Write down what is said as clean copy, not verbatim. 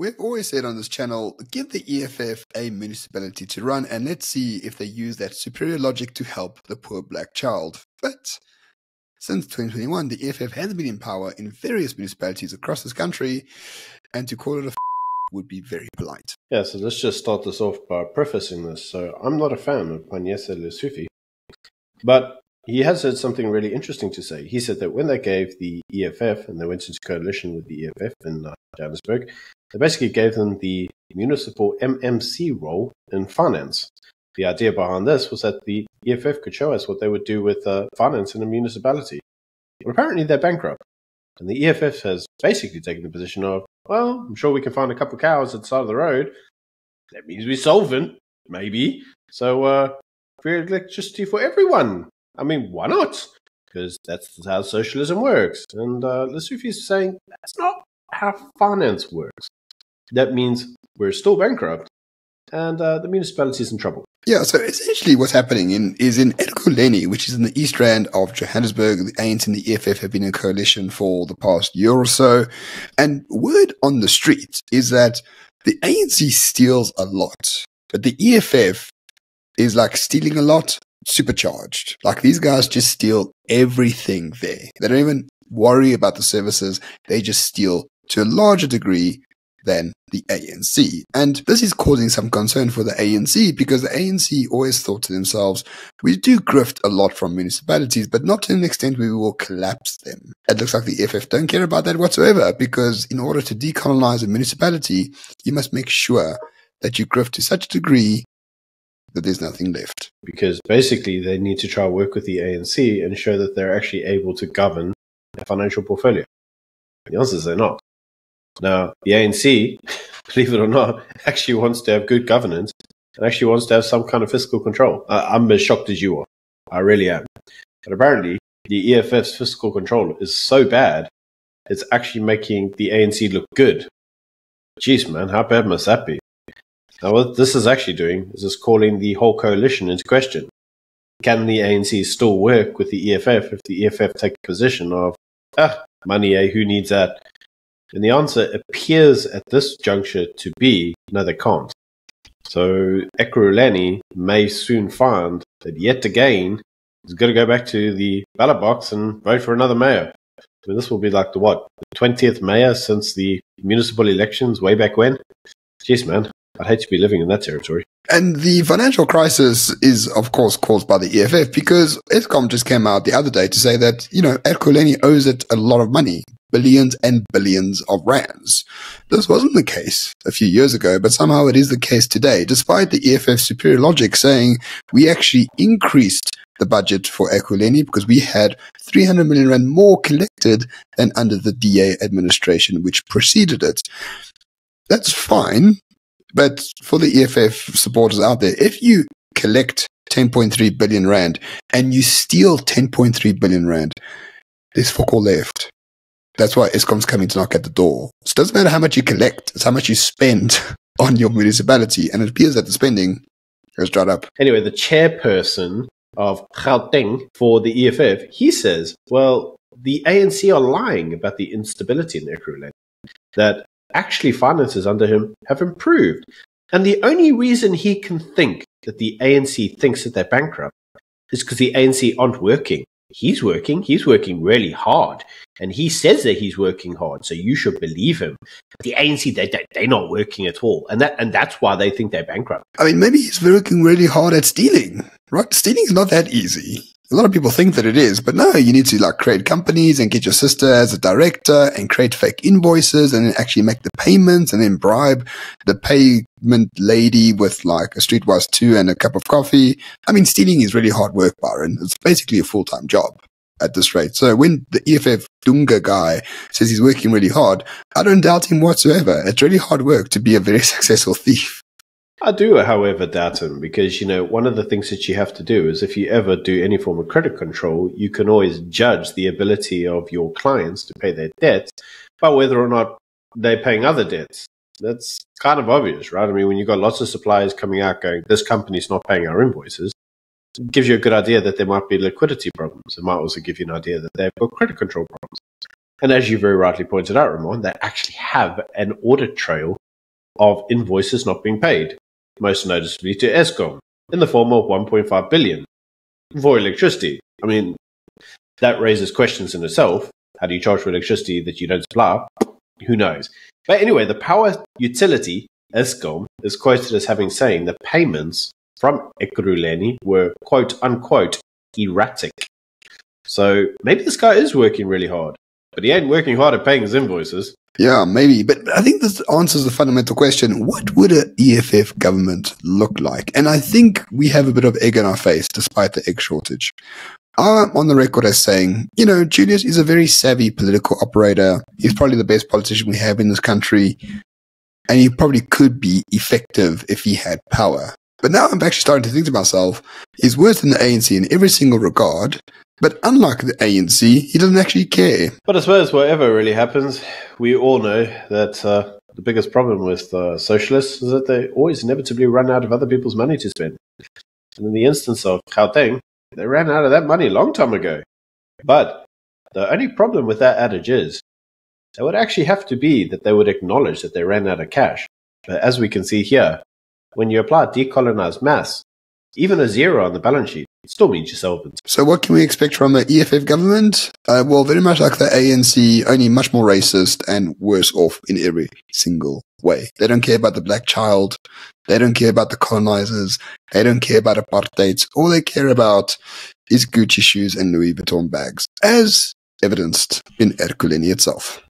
We've always said on this channel, give the EFF a municipality to run and let's see if they use that superior logic to help the poor black child. But since 2021, the EFF has been in power in various municipalities across this country, and to call it a would be very polite. Yeah, so let's just start this off by prefacing this. So I'm not a fan of Panyesa Lesufi, but he has had something really interesting to say. He said that when they gave the EFF, and they went into coalition with the EFF in Johannesburg, they basically gave them the municipal MMC role in finance. The idea behind this was that the EFF could show us what they would do with finance in a municipality. But apparently they're bankrupt. And the EFF has basically taken the position of, well, I'm sure we can find a couple of cows at the side of the road. That means we're solvent, maybe. So free electricity for everyone. I mean, why not? Because that's how socialism works. And Lesufi is saying that's not how finance works. That means we're still bankrupt, and the municipality is in trouble. Yeah, so essentially what's happening is in Eleni, which is in the East Rand of Johannesburg. The ANC and the EFF have been in coalition for the past year or so. And word on the street is that the ANC steals a lot, but the EFF is like stealing a lot, supercharged. Like these guys just steal everything there. They don't even worry about the services. They just steal to a larger degree than the ANC. And this is causing some concern for the ANC because the ANC always thought to themselves, we do grift a lot from municipalities, but not to an extent we will collapse them. It looks like the EFF don't care about that whatsoever because in order to decolonize a municipality, you must make sure that you grift to such a degree that there's nothing left. Because basically they need to try to work with the ANC and show that they're actually able to govern a financial portfolio. The answer is they're not. Now, the ANC, believe it or not, actually wants to have good governance and actually wants to have some kind of fiscal control. I'm as shocked as you are. I really am. But apparently, the EFF's fiscal control is so bad, it's actually making the ANC look good. Jeez, man, how bad must that be? Now, what this is actually doing is it's calling the whole coalition into question. Can the ANC still work with the EFF if the EFF take a position of, money, who needs that? And the answer appears at this juncture to be, no, they can't. So Eleni may soon find that yet again, he's got to go back to the ballot box and vote for another mayor. I mean, this will be like the 20th mayor since the municipal elections way back when? Jeez, man, I'd hate to be living in that territory. And the financial crisis is, of course, caused by the EFF because Eskom just came out the other day to say that, Eleni owes it a lot of money. Billions and billions of rands. This wasn't the case a few years ago, but somehow it is the case today, despite the EFF's superior logic saying we actually increased the budget for Eleni because we had 300 million rand more collected than under the DA administration, which preceded it. That's fine, but for the EFF supporters out there, if you collect 10.3 billion rand and you steal 10.3 billion rand, there's fuck all left. That's why Eskom's coming to knock at the door. So it doesn't matter how much you collect, it's how much you spend on your municipality. And it appears that the spending has dried up. Anyway, the chairperson of Gauteng for the EFF, he says, well, the ANC are lying about the instability in Eleni, that actually finances under him have improved. And the only reason he can think that the ANC thinks that they're bankrupt is because the ANC aren't working. He's working really hard. And he says that he's working hard, so you should believe him. But the ANC, they're not working at all. And that's why they think they're bankrupt. I mean, maybe he's working really hard at stealing, right? Stealing is not that easy. A lot of people think that it is, but no, you need to create companies and get your sister as a director and create fake invoices and then actually make the payments and then bribe the payment lady with a streetwise 2 and a cup of coffee. I mean, stealing is really hard work, Byron. It's basically a full-time job at this rate. So when the EFF Dunga guy says he's working really hard, I don't doubt him whatsoever. It's really hard work to be a very successful thief. I do, however, doubt him because, one of the things that you have to do is if you ever do any form of credit control, you can always judge the ability of your clients to pay their debts by whether or not they're paying other debts. That's kind of obvious, right? I mean, when you've got lots of suppliers coming out going, this company's not paying our invoices, it gives you a good idea that there might be liquidity problems. It might also give you an idea that they've got credit control problems. And as you very rightly pointed out, Ramon, they actually have an audit trail of invoices not being paid, most noticeably to Eskom, in the form of 1.5 billion for electricity. I mean, that raises questions in itself. How do you charge for electricity that you don't supply? Who knows? But anyway, the power utility, Eskom, is quoted as having saying the payments from Eleni were quote-unquote erratic. So maybe this guy is working really hard, but he ain't working hard at paying his invoices. Yeah, maybe. But I think this answers the fundamental question. What would an EFF government look like? And I think we have a bit of egg in our face despite the egg shortage. I'm on the record as saying, Julius is a very savvy political operator. He's probably the best politician we have in this country. And he probably could be effective if he had power. But now I'm actually starting to think to myself, he's worse than the ANC in every single regard. But unlike the ANC, he doesn't actually care. But I suppose whatever really happens, we all know that the biggest problem with socialists is that they always inevitably run out of other people's money to spend. And in the instance of Gauteng, they ran out of that money a long time ago. But the only problem with that adage is, it would actually have to be that they would acknowledge that they ran out of cash. But as we can see here, when you apply decolonized maths, even a zero on the balance sheet, it still means you're solvent. So what can we expect from the EFF government? Well, very much like the ANC, only much more racist and worse off in every single way. They don't care about the black child. They don't care about the colonizers. They don't care about apartheid. All they care about is Gucci shoes and Louis Vuitton bags, as evidenced in Acc itself.